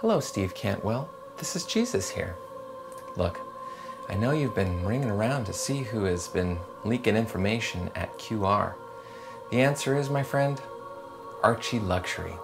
Hello, Steve Cantwell. This is Jesus here. Look, I know you've been ringing around to see who has been leaking information at QR. The answer is, my friend, ArchieLuxury.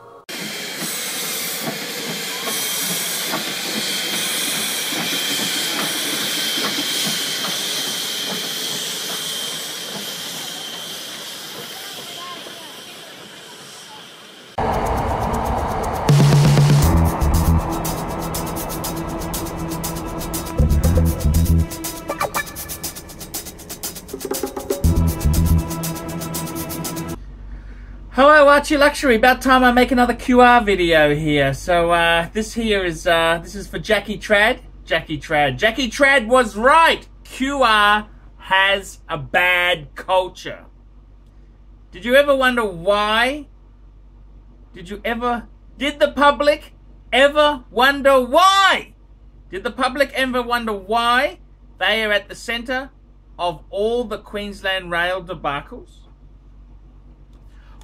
Hello, ArchieLuxury. About time I make another QR video here. So this is for Jackie Trad. Jackie Trad was right. QR has a bad culture. Did you ever wonder why? Did the public ever wonder why? Did the public ever wonder why they are at the centre of all the Queensland rail debacles?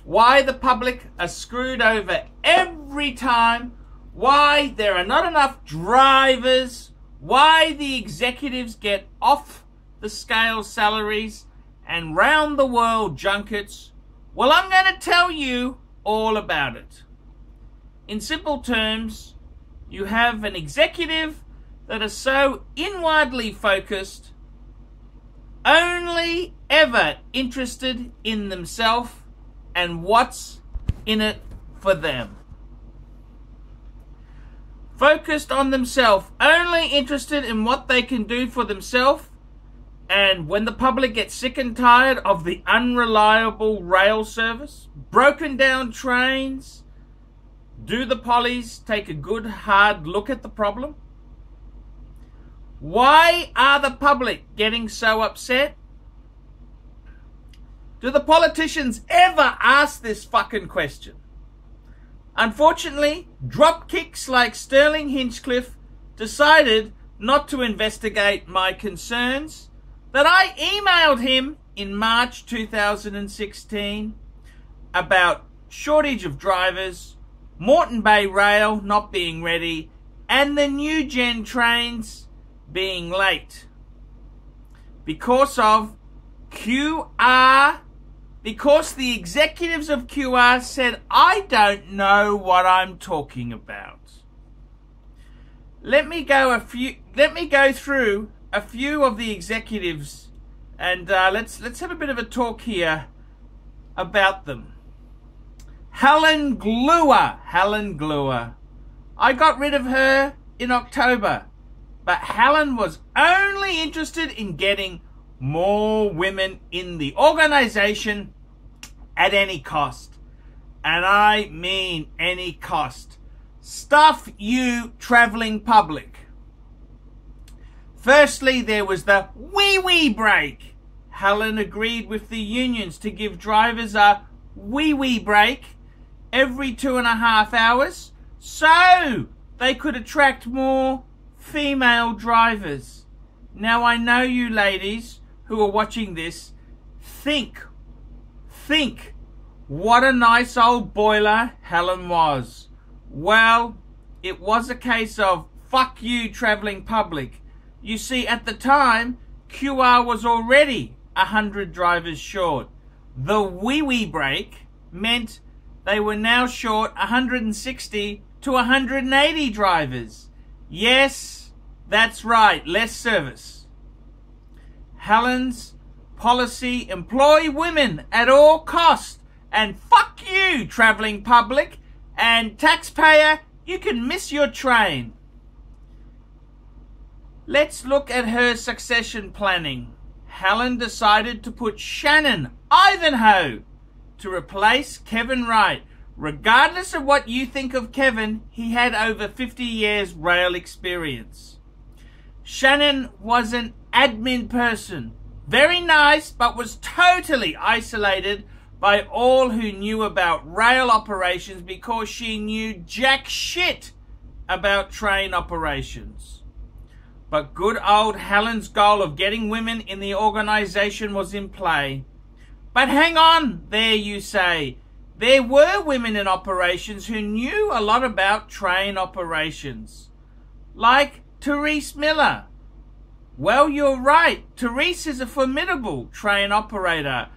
Why the public are screwed over every time, why there are not enough drivers, why the executives get off the scale salaries and round the world junkets. Well, I'm going to tell you all about it. In simple terms, you have an executive that are so inwardly focused, only ever interested in themselves and what's in it for them. Focused on themselves, only interested in what they can do for themselves, and when the public gets sick and tired of the unreliable rail service, broken down trains, do the pollies take a good hard look at the problem? Why are the public getting so upset? Do the politicians ever ask this fucking question? Unfortunately, dropkicks like Sterling Hinchcliffe decided not to investigate my concerns that I emailed him in March 2016 about shortage of drivers, Moreton Bay Rail not being ready, and the new gen trains being late. Because of QR. Because the executives of QR said, I don't know what I'm talking about. Let me go through a few of the executives, and let's have a bit of a talk here about them. Helen Gluer. I got rid of her in October, but Helen was only interested in getting more women in the organisation at any cost. And I mean any cost. Stuff you travelling public. Firstly, there was the wee break. Helen agreed with the unions to give drivers a wee break every 2.5 hours so they could attract more female drivers. Now I know you ladies who are watching this think what a nice old boiler Helen was. Well, it was a case of fuck you travelling public. You see, at the time, QR was already 100 drivers short. The wee break meant they were now short 160 to 180 drivers. Yes, that's right, less service. Helen's policy: employ women at all costs, and fuck you travelling public, and taxpayer, you can miss your train. Let's look at her succession planning. Helen decided to put Shannon Ivanhoe to replace Kevin Wright. Regardless of what you think of Kevin, he had over 50 years rail experience. Shannon was an admin person. Very nice, but was totally isolated by all who knew about rail operations because she knew jack shit about train operations. But good old Helen's goal of getting women in the organisation was in play. But hang on there, you say. There were women in operations who knew a lot about train operations, like Therese Miller. Well, you're right, Therese is a formidable train operator,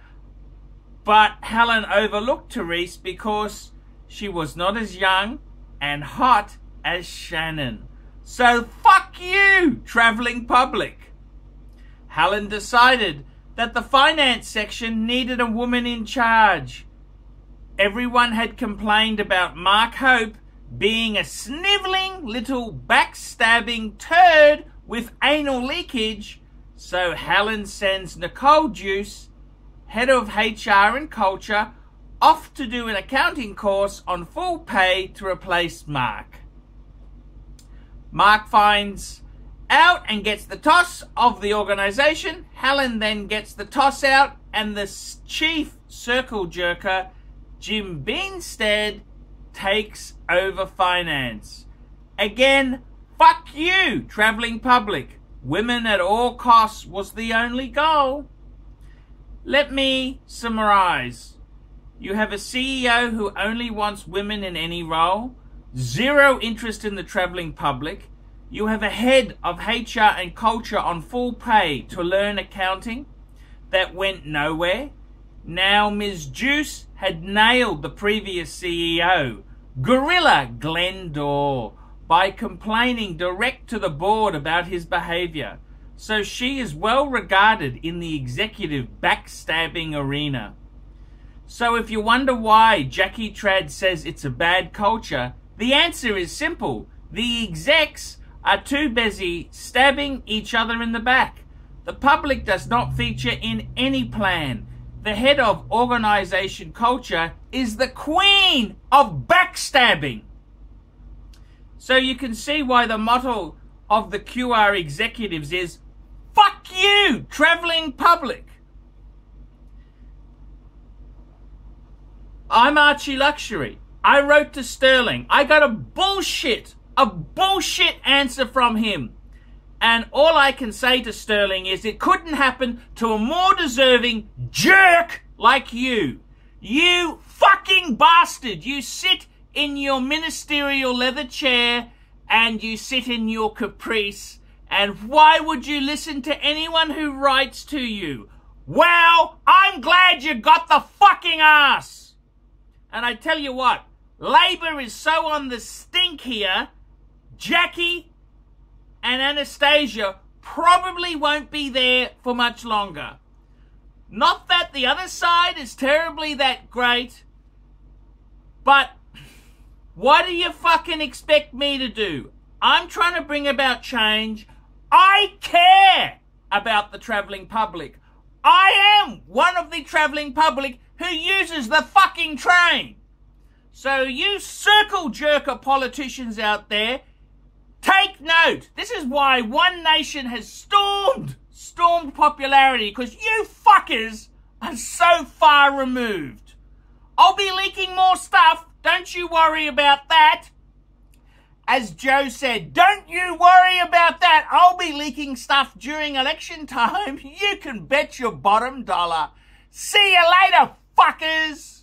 but Helen overlooked Therese because she was not as young and hot as Shannon. So fuck you, travelling public. Helen decided that the finance section needed a woman in charge. Everyone had complained about Mark Hope being a snivelling little backstabbing turd with anal leakage, so Helen sends Nicole Juice, head of HR and culture, off to do an accounting course on full pay to replace Mark. Mark finds out and gets the toss of the organisation. Helen then gets the toss out, and the chief circle jerker, Jim Beanstead, takes over finance. Again, fuck you, travelling public. Women at all costs was the only goal. Let me summarise. You have a CEO who only wants women in any role, zero interest in the travelling public. You have a head of HR and culture on full pay to learn accounting that went nowhere. Now Ms. Juice had nailed the previous CEO, Gorilla Glenn Dorr, by complaining direct to the board about his behaviour. So she is well regarded in the executive backstabbing arena. So if you wonder why Jackie Trad says it's a bad culture, the answer is simple. The execs are too busy stabbing each other in the back. The public does not feature in any plan. The head of organisation culture is the queen of backstabbing. So you can see why the motto of the QR executives is, fuck you, travelling public. I'm ArchieLuxury. I wrote to Sterling. I got a bullshit answer from him. And all I can say to Sterling is it couldn't happen to a more deserving jerk like you. You fucking bastard. You sit in your ministerial leather chair and you sit in your caprice. And why would you listen to anyone who writes to you? Well, I'm glad you got the fucking ass. And I tell you what, Labour is so on the stink here, Jackie and Anastasia probably won't be there for much longer. Not that the other side is terribly that great, but what do you fucking expect me to do? I'm trying to bring about change. I care about the travelling public. I am one of the travelling public who uses the fucking train. So you circle jerker politicians out there, take note. This is why One Nation has stormed popularity, because you fuckers are so far removed. I'll be leaking more stuff. Don't you worry about that. As Joe said, don't you worry about that. I'll be leaking stuff during election time. You can bet your bottom dollar. See you later, fuckers.